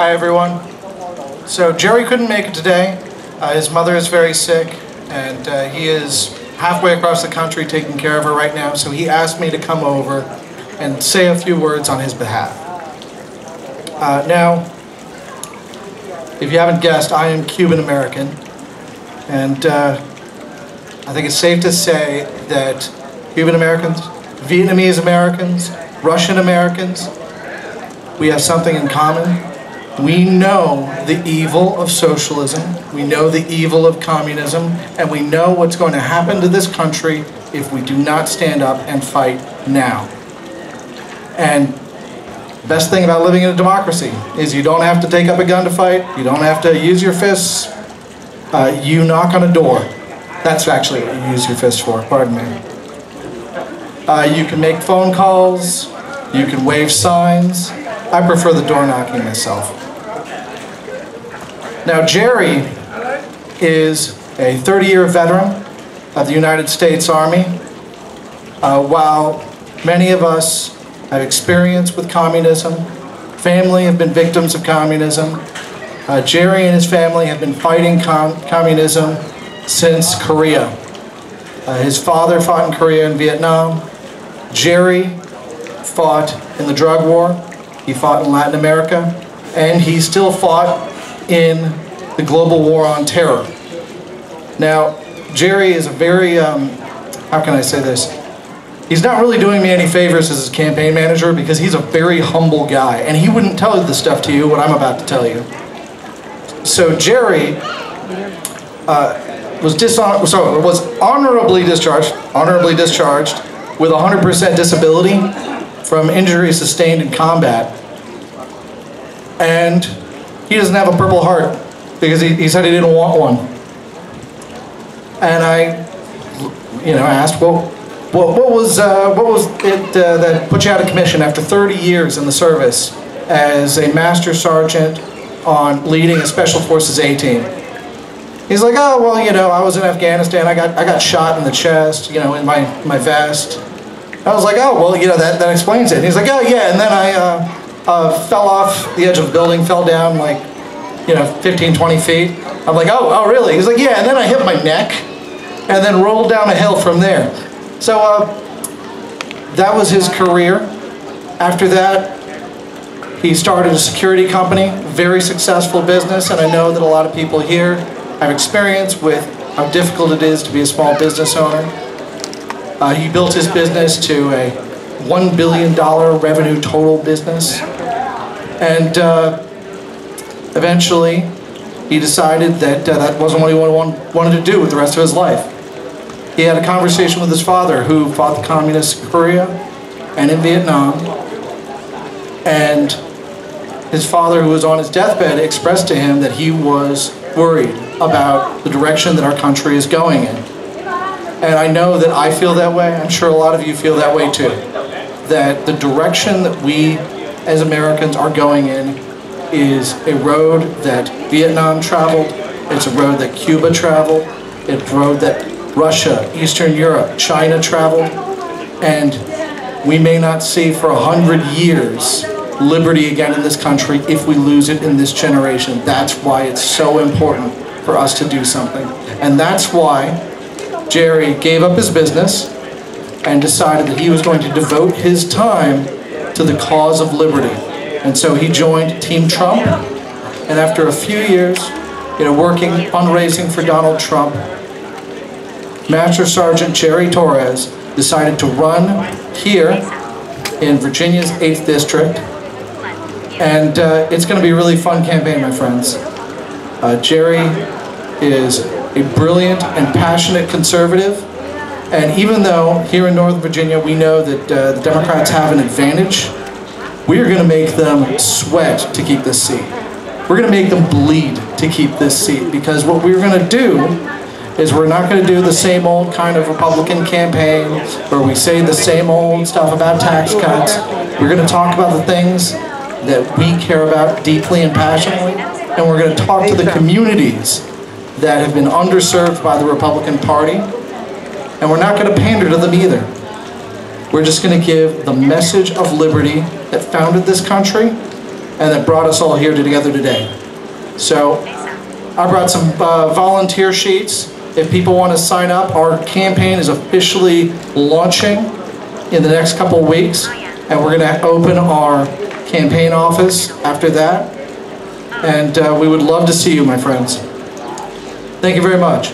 Hi everyone. So Jerry couldn't make it today. His mother is very sick and he is halfway across the country taking care of her right now, so he asked me to come over and say a few words on his behalf. Now, if you haven't guessed, I am Cuban American, and I think it's safe to say that Cuban Americans, Vietnamese Americans, Russian Americans, we have something in common. We know the evil of socialism, we know the evil of communism, and we know what's going to happen to this country if we do not stand up and fight now. And the best thing about living in a democracy is you don't have to take up a gun to fight, you don't have to use your fists, you knock on a door. That's actually what you use your fists for, pardon me. You can make phone calls, you can wave signs. I prefer the door knocking myself. Now, Jerry is a 30-year veteran of the United States Army. While many of us have experience with communism, family have been victims of communism, Jerry and his family have been fighting communism since Korea. His father fought in Korea and Vietnam. Jerry fought in the drug war. He fought in Latin America, and he still fought in the global war on terror. Now, Jerry is a very, how can I say this? He's not really doing me any favors as his campaign manager because he's a very humble guy, and he wouldn't tell this stuff to you, what I'm about to tell you. So Jerry was honorably discharged with 100% disability from injuries sustained in combat. And he doesn't have a Purple Heart because he said he didn't want one. And I, asked, well, what was it that put you out of commission after 30 years in the service as a master sergeant on leading a Special Forces A team? He's like, oh, well, I was in Afghanistan. I got shot in the chest, in my vest. I was like, oh, well, that explains it. And he's like, oh, yeah, and then I fell off the edge of the building, fell down like, 15, 20 feet. I'm like, oh, really? He's like, yeah, and then I hit my neck and then rolled down a hill from there. So that was his career. After that, he started a security company, very successful business, and I know that a lot of people here have experience with how difficult it is to be a small business owner. He built his business to a $1 billion revenue total business. And eventually, he decided that that wasn't what he wanted to do with the rest of his life. He had a conversation with his father, who fought the communists in Korea and in Vietnam. And his father, who was on his deathbed, expressed to him that he was worried about the direction that our country is going in. And I know that I feel that way. I'm sure a lot of you feel that way too. That the direction that we as Americans are going in is a road that Vietnam traveled, it's a road that Cuba traveled, it's a road that Russia, Eastern Europe, China traveled, and we may not see for 100 years liberty again in this country if we lose it in this generation. That's why it's so important for us to do something. And that's why Jerry gave up his business and decided that he was going to devote his time to the cause of liberty. And so he joined Team Trump, and after a few years, working, fundraising for Donald Trump, Master Sergeant Jerry Torres decided to run here in Virginia's 8th District. And it's going to be a really fun campaign, my friends. Jerry is a brilliant and passionate conservative. And even though here in Northern Virginia we know that the Democrats have an advantage, we are going to make them sweat to keep this seat. We're going to make them bleed to keep this seat, because what we're going to do is we're not going to do the same old kind of Republican campaign where we say the same old stuff about tax cuts. We're going to talk about the things that we care about deeply and passionately, and we're going to talk to the communities that have been underserved by the Republican Party, and we're not going to pander to them either. We're just going to give the message of liberty that founded this country and that brought us all here together today. So I brought some volunteer sheets. If people want to sign up, our campaign is officially launching in the next couple weeks, and we're going to open our campaign office after that. And we would love to see you, my friends. Thank you very much.